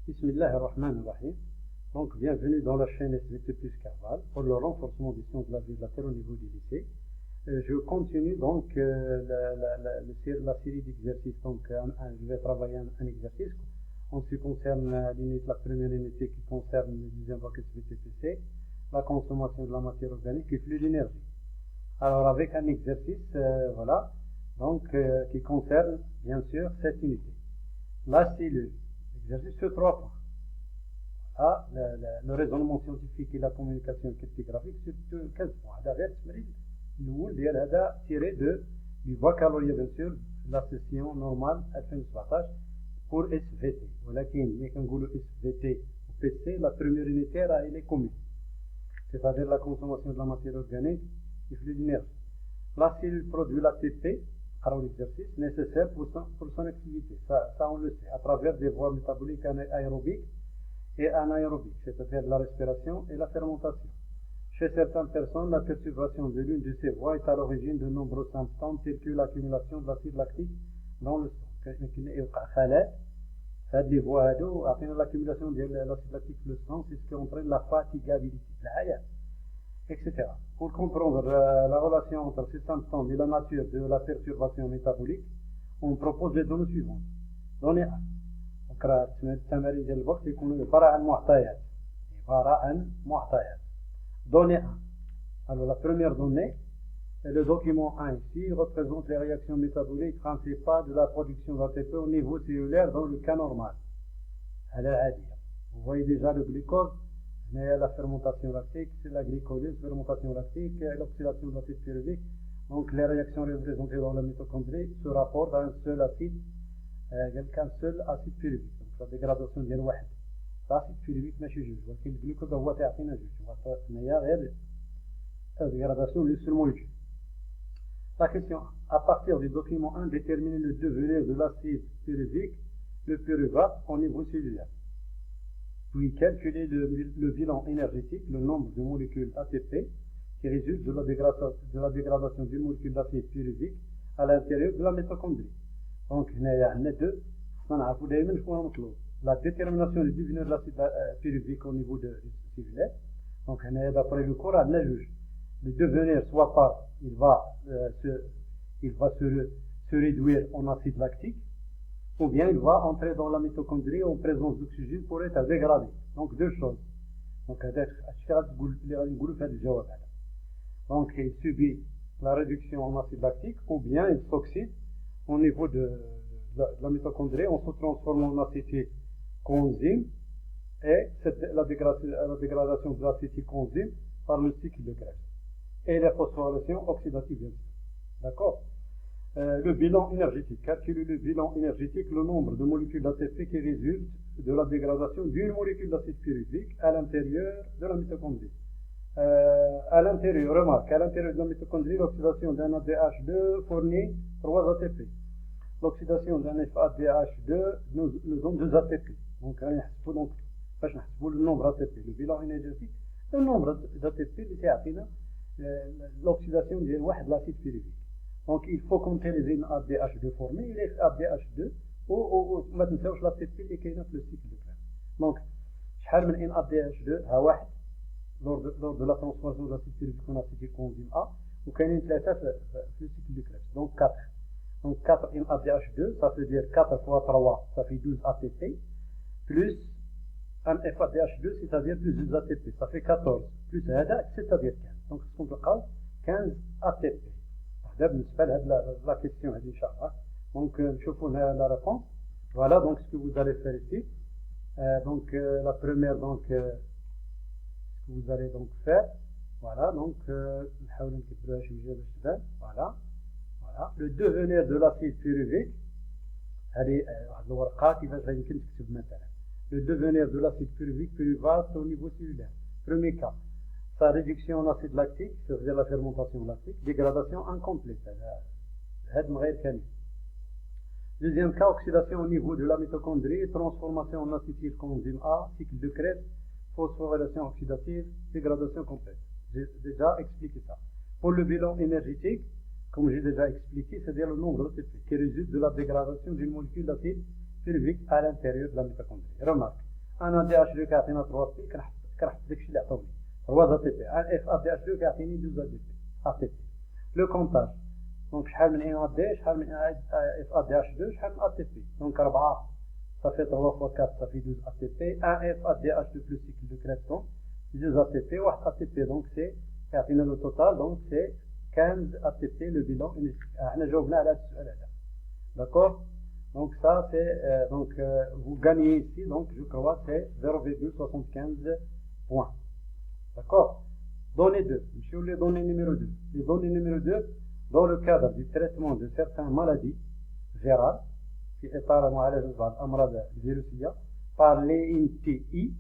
Bismillah ar-Rahman ar-Rahim. Donc, bienvenue dans la chaîne SVT plus Carval pour le renforcement des sciences de la vie de la Terre au niveau du lycée. Je continue donc la série d'exercices. Donc, je vais travailler un exercice en ce qui concerne la première unité qui concerne le deuxième bloc SVT-PC, la consommation de la matière organique et flux d'énergie. Alors, avec un exercice, voilà, donc qui concerne bien sûr cette unité. La cellule. L'exercice sur 3 points. Voilà, le raisonnement scientifique et la communication cryptographique sur 15 points. هذا غير tiré du baccalauréat bien sûr, la session normale 2017 pour SVT. ولكن ملي كنقولوا SVT ou PC, la première unité elle est commune. C'est-à-dire la consommation de la matière organique et flux d'énergie. La cellule produit l'ATP, alors l'exercice nécessaire pour son activité. Ça, on le sait, à travers des voies métaboliques aérobiques et anaérobiques, c'est-à-dire la respiration et la fermentation. Chez certaines personnes, la perturbation de l'une de ces voies est à l'origine de nombreux symptômes tels que l'accumulation de l'acide lactique dans le sang. Les voies l'accumulation de l'acide lactique dans le sang, c'est ce qui entraîne la fatigabilité, etc. Pour comprendre la relation entre ces symptômes et la nature de la perturbation métabolique, on propose les données suivantes. Donnée 1. التمارين ديال الوقت يكونوا عبارة عن معطيات. Donnée 1. Alors la première donnée, le document 1 ici représente les réactions métaboliques principales de la production d'ATP au niveau cellulaire dans le cas normal. Vous voyez déjà le glucose. Mais la fermentation lactique, c'est la glycolyse, fermentation lactique, l'oxydation de l'acide pyruvique. Donc les réactions représentées dans la mitochondrie se rapportent à un seul acide pyruvique. Donc la dégradation ديال واحد l'acide pyruvique ماشي جوج, ولكن الجلوكوز هو تيعطينا جوج. هنايا غير dégradation du seul molécule. La question, à partir du document 1, déterminer le devenir de l'acide pyruvique, le pyruvate au niveau cellulaire. Puis calculer le bilan énergétique, le nombre de molécules ATP qui résulte de la dégradation d'une molécule d'acide pyruvique à l'intérieur de la mitochondrie. Donc, il y a deux. La détermination du devenir de l'acide pyruvique au niveau du cellulaire. Donc, d'après le cours, le devenir, soit par, il va se réduire en acide lactique, ou bien il va entrer dans la mitochondrie en présence d'oxygène pour être dégradé. Donc deux choses. Donc il subit la réduction en acide lactique, ou bien il s'oxyde au niveau de la mitochondrie en se transformant en acétylcoenzyme, et la dégradation de l'acétylcoenzyme par le cycle de Krebs. Et la phosphorylation oxydative, bien sûr. D'accord? Le bilan énergétique. Calculer le bilan énergétique, le nombre de molécules d'ATP qui résultent de la dégradation d'une molécule d'acide pyruvique à l'intérieur de la mitochondrie. À l'intérieur, remarque, à l'intérieur de la mitochondrie, l'oxydation d'un ADH2 fournit 3 ATP. L'oxydation d'un FADH2 nous donne 2 ATP. Donc, le nombre ATP, le bilan énergétique, le nombre d'ATP qui est l'oxydation de l'acide pyruvique. Donc il faut compter les ADH2 formés et les ADH2 ou ما تنساوش l'ATP اللي كاينه في le cycle de Krebs. Donc شحال من ان ADH2 ها واحد lors de la transformation de l'acide pyruvique en acétylcoenzyme A, وكاينين 3 في le cycle de Krebs. Donc 4. Donc 4 in ADH2, ça veut dire 4 fois 3, ça fait 12 ATP, plus un FADH2, c'est-à-dire plus 12 ATP, ça fait 14, plus هذا, c'est-à-dire 15. Donc ce qu'on peut 15 ATP. بالنسبه la question هذه ان شاء الله. Donc نشوفوا la réponse. Voilà donc ce que vous allez faire ici. Donc la première, donc ce que vous allez donc faire, voilà, donc نحاول نكتبوها شويه باش تبان. Voilà, le devenir de l'acide pyruvique. هذه واحد الورقه كيفاش يمكن تكتب مثلا le devenir de l'acide pyruvique pyruvate au niveau cellulaire. Premier cas, sa réduction en acide lactique, c'est-à-dire la fermentation lactique, dégradation incomplète. Deuxième cas, oxydation au niveau de la mitochondrie, transformation en acétylcoenzyme A, cycle de Krebs, phosphorylation oxydative, dégradation complète. J'ai déjà expliqué ça. Pour le bilan énergétique, comme j'ai déjà expliqué, c'est-à-dire le nombre d'ATP qui résulte de la dégradation d'une molécule d'acide pyruvique à l'intérieur de la mitochondrie. Remarque, انا دي اش دو كيعطينا 3 بي كنحط داكشي اللي عطاوني 3 ا تي بي اف ا دي اش دو كيعطيني 2 ا تي بي لو كونتاج دونك شحال من ان ا دي شحال من اف ا دي اش 2 شحال من ا تي بي دونك 4 صافي 3 فوا 4 صافي 12 ا تي بي 1 اف ا دي اش 2 بلس سيكل دو كريبسون 2 ا تي بي 1 ا تي بي دونك سي كيعطينا لو توتال دونك سي 15 ا تي بي لو بيلون حنا جاوبنا على هذا السؤال هذا داكور donc ça c'est donc vous gagnez ici donc je crois c'est 0,75 points d'accord. Donnée 2 sur les données numéro 2 les données numéro 2 dans le cadre du traitement de certaines maladies virales في إطار معالجة بعض الأمراض الفيروسية par les NTI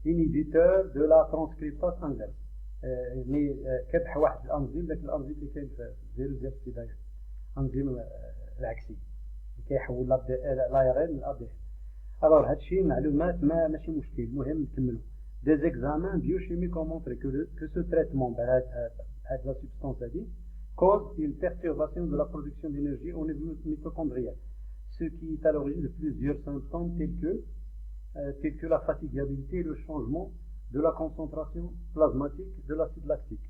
inhibiteurs de la transcriptase inverse يعني كتح واحد الأنزيم ذاك الأنزيم اللي كاين في الفيروس ديال السيدا أنزيم العكسي اللي كيحول لايرين من الأ دي إن. الوغ هادشي معلومات ماشي مشكل المهم نكملو. Des examens biochimiques ont montré que ce traitement بهاد la substance هادي cause une perturbation de la production d'énergie au niveau mitochondrial, ce qui est à l'origine de plusieurs symptômes tels que la fatigabilité et le changement de la concentration plasmatique de l'acide lactique.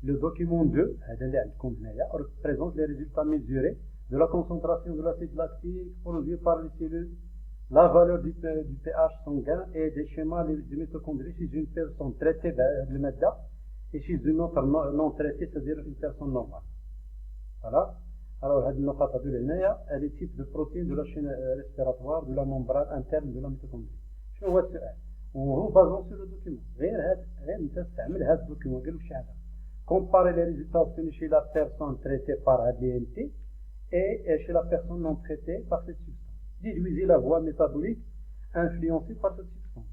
Le document 2 présente les résultats mesurés de la concentration de l'acide lactique produit par les cellules, la valeur du pH sanguin et des schémas de mitochondries chez une personne traitée de MEDA et chez une autre non traitée, c'est-à-dire une personne normale. Voilà. Alors, les types de protéines de la chaîne respiratoire, de la membrane interne de la mitochondrie. En basant sur le document. Comparer les résultats obtenus chez la personne traitée par ADNT et chez la personne non traitée par cette substance. Déduisez la voie métabolique influencée par cette substance.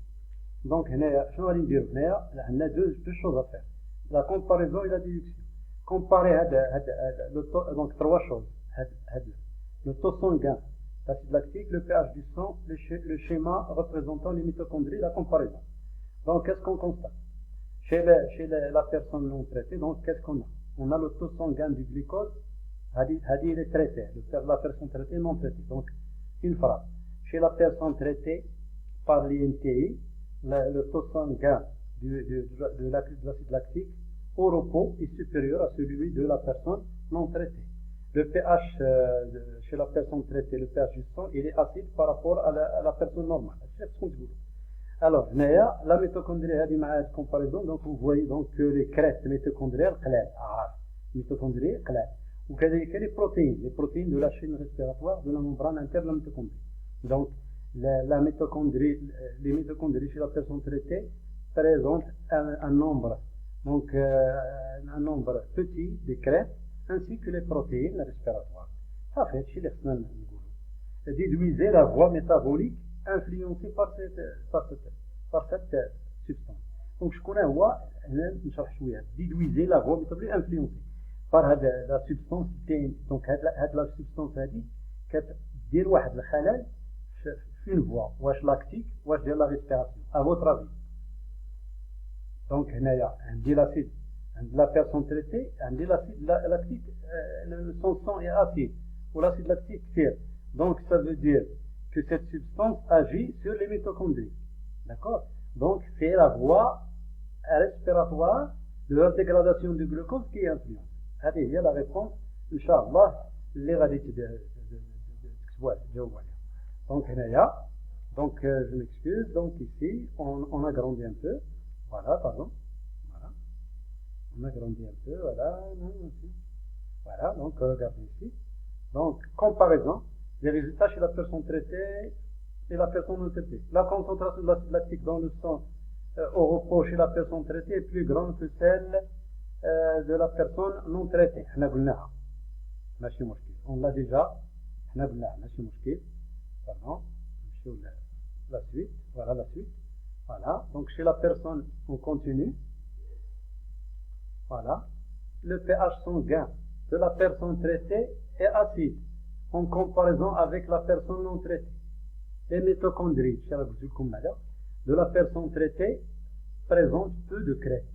Donc, on a deux choses à faire. La comparaison et la déduction. Comparer donc 3 choses. Le taux sanguin, l'acide lactique, le pH du sang, le schéma représentant les mitochondries, la comparaison. Donc, qu'est-ce qu'on constate? Chez la personne non traitée, donc qu'est-ce qu'on a? On a le taux sanguin du glucose, il est traité, la personne traitée non traitée. Donc, une phrase. Chez la personne traitée par l'INTI, le taux sanguin de l'acide lactique au repos est supérieur à celui de la personne non traitée. Le pH chez la personne traitée, le pH du sang, il est acide par rapport à la personne normale. C'est ce qu'on dit. Alors, la mitochondrie a une comparaison, donc vous voyez donc que les crêtes mitochondriales, mitochondries, ou que les protéines de la chaîne respiratoire de la membrane interne de la mitochondrie. Donc, les mitochondries chez la personne traitée présentent un nombre petit de crêtes ainsi que les protéines respiratoires. Ça fait chez les déduisez la voie métabolique influencée par cette substance. Donc, je connais déduisez la voie métabolique influencée par la substance TNT. Donc, la substance هذه كتدير واحد الخلل في الفوا واش لاكتيك واش ديال لا ريسبيراسيون à votre avis. Donc, هنايا عندي l'acide عند la personne traitée عندي l'acide lactique son sang est acide ou l'acide lactique tire. Donc, ça veut dire que cette substance agit sur les mitochondries. D'accord? Donc, c'est la voie respiratoire de la dégradation du glucose qui est influente. هذه هي la réponse إن شاء الله اللي غادي تكتبوها تجاوبوا عليها. Donc هنايا donc je m'excuse donc ici on agrandit un peu voilà pardon voilà on agrandit un peu voilà donc regardez ici donc comparaison des résultats chez la personne traitée et la personne non traitée. La concentration de l'acide lactique dans le sang au repos chez la personne traitée est plus grande que celle de la personne non traitée. حنا قلناها ماشي مشكل. On l'a déjà. حنا قلناها ماشي مشكل. Pardon. نمشيو la suite. Voilà la suite. Voilà. Donc chez la personne on continue. Voilà. Le pH sanguin de la personne traitée est acide en comparaison avec la personne non traitée. Les mitochondries de la personne traitée présentent peu de crêtes.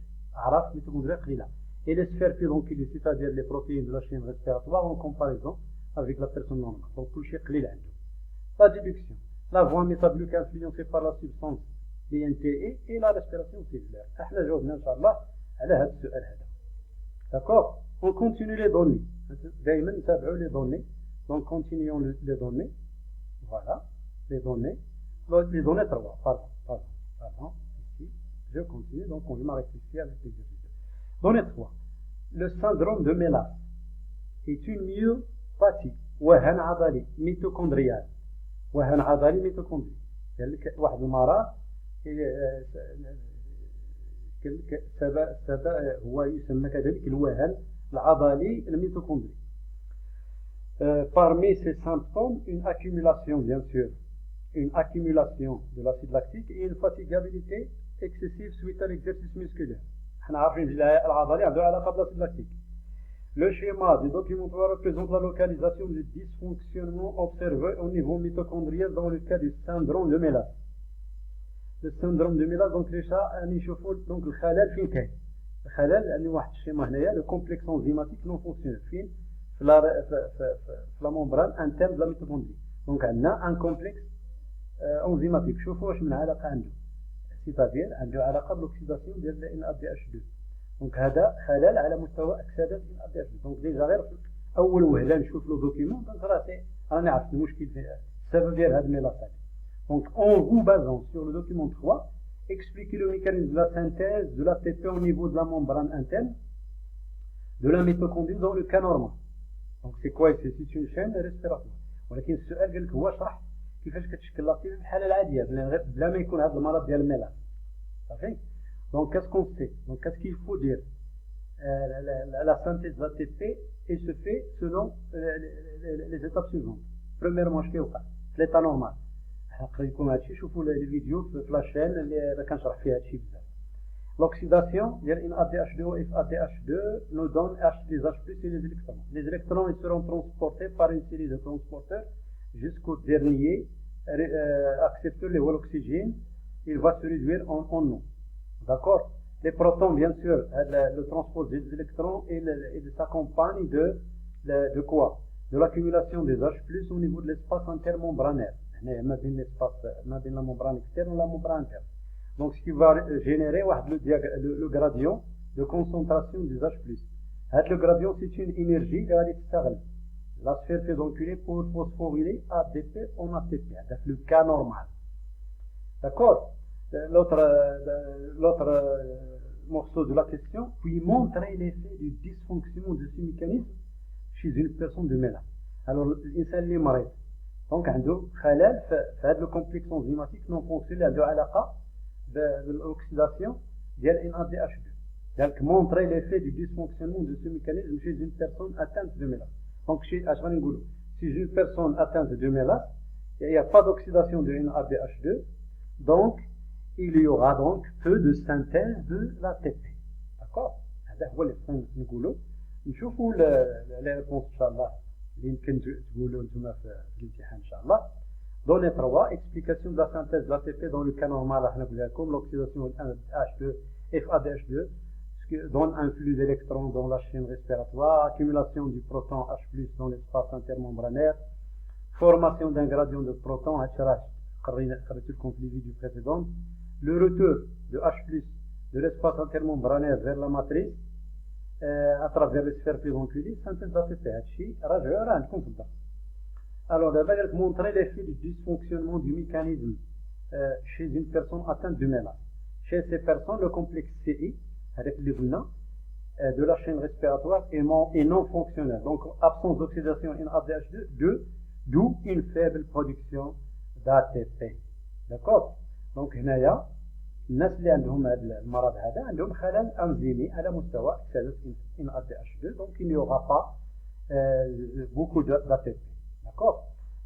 Et les sphères pédonculées, c'est-à-dire les protéines de la chaîne respiratoire en comparaison avec la personne normale. Donc, tout chez la déduction. La voie métabolique influencée par la substance l'INTE et la respiration cellulaire. احنا جاوبنا ان شاء الله على هذا السؤال هذا. D'accord? On continue les données. دائما نتابعوا les données. Donc continuons les données. Voilà, les données. Les données 3. Pardon. Ici, je continue. Donc on m'arrête ici avec l'exercice. Donnée 3. Le syndrome de Mélas est une myopathie وهن عضلي ميتوكوندريال. وهن عضلي ميتوكوندري. قال لك واحد المرض هو يسمى كذلك الوهن العضلي الميتوكوندري. Parmi ces symptômes, une accumulation, bien sûr, une accumulation de l'acide lactique et une fatigabilité excessive suite à l'exercice musculaire. احنا عارفين العضلي عنده علاقة بالacide lactique. Le schéma du documentaire représente la localisation du dysfonctionnement observé au niveau mitochondrial dans le cas du syndrome de Mélas. Le syndrome de Mélas, donc déjà نشوفوا donc الخلل فين كاين. الخلل يعني واحد الشيما هنايا le complexe enzymatique non fonctionnel فين في la membrane interne de la mitochondrie. Donc عندنا un complexe enzymatique. شوفوا واش من علاقة عنده. c'est-à-dire عنده علاقة بالأكسيداسيون ديال NADH2. دونك هذا خلل على مستوى اكسدات NADH2. دونك ديجا غير اول وهله نشوف لو دوكيمون دونك راني عرفت المشكل السبب ديال هذا الميلاسات. دونك en vous basant sur le document 3, expliquez le mécanisme de la synthèse de l'ATP au niveau de la membrane interne de la mitochondrie dans le cas normal. دونك سي كوا c'est une chaîne respiratoire. ولكن السؤال قال لك هو شرح كيفاش كتشكل لاكتيف في الحاله العاديه بلا ما يكون هذا المرض ديال الميلاس. صافي. Donc, qu'est-ce qu'on fait? Donc, qu'est-ce qu'il faut dire? La synthèse d'ATP se fait selon les étapes suivantes. Premièrement, في l'état normal. قريتكم هادشي شوفوا les vidéos في la chaîne اللي كنشرح فيها هادشي بزاف. L'oxydation ديال NADH2 و FADH2 nous donne les H+ et les électrons. Les électrons ils seront transportés par une série de transporteurs jusqu'au dernier accepteur le l'oxygène. Il va se réduire en eau. D'accord? Les protons, bien sûr, le transport des électrons et s'accompagne de quoi? De l'accumulation des H+ au niveau de l'espace intermembranaire. ما بين la membrane externe ou la membrane interne. Donc, ce qui va générer le gradient de concentration des H+. Le gradient, c'est une énergie qui va être la sphère pédonculée pour phosphoryler ADP en ATP. C'est le cas normal. D'accord? L'autre morceau de la question, puis montrer l'effet du dysfonctionnement de ce mécanisme chez une personne de Mélas. Alors, l'insan اللي مريض donc عنده خلل في هذا الكومبلكس enzymatique non fonctionnel عنده علاقة بالأكسيداسيون ديال NADH2. Donc montrer l'effet du dysfonctionnement de ce mécanisme chez une personne atteinte de Mélas. Donc اش غادي نقولوا chez une personne atteinte de Mélas, il n'y a pas d'oxydation de NADH2, donc il y aura donc peu de synthèse de l'ATP. D'accord? هذا هو اللي خصنا نقولوا. نشوفوا les réponses ان شاء الله اللي يمكن تقولوا نتوما في الامتحان ان شاء الله. Donnée 3, explication de la synthèse de l'ATP dans le cas normal. احنا قلنا لكم l'oxydation de NADH2 FADH2 ce qui donne un flux d'électrons dans la chaîne respiratoire, accumulation du proton H+ dans l'espace intermembranaire, formation d'un gradient de protons قريت لكم في les vidéos précédentes. Le retour de H+ de l'espace intermembranaire vers la matrice à travers les sphères pédonculées, synthèse d'ATP. راجعوا راه عندكم في الدرس. Alors d'abord, elle montrer l'effet du dysfonctionnement du mécanisme chez une personne atteinte de Mélas. Chez ces personnes, le complexe CI, avec les boulons, de la chaîne respiratoire est non fonctionnel. Donc, absence d'oxydation NADH2, d'où une faible production d'ATP. D'accord? Donc, هنايا الناس اللي عندهم هذا المرض هذا عندهم خلل انزيمي على مستوى اكسده NADH2, donc il n'y aura pas beaucoup d'ATP. D'accord?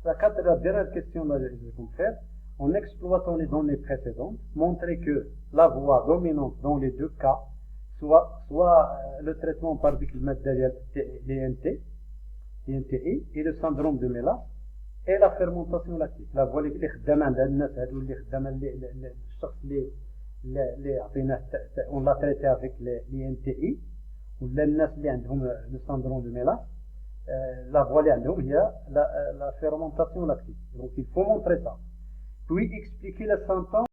La dernière question que je vais faire, en exploitant les données précédentes, montrer que la voie dominante dans les deux cas, soit le traitement par l'INTE et le syndrome de Mélas, et la fermentation lactique. La voie اللي خدامه عند الناس هادو اللي خدامه الشخص اللي عطيناه on l'a traité avec l'INTE ولا الناس اللي عندهم le syndrome de Mélas, la voie اللي عندهم هي la fermentation lactique. Donc il faut montrer ça. Puis expliquer les symptômes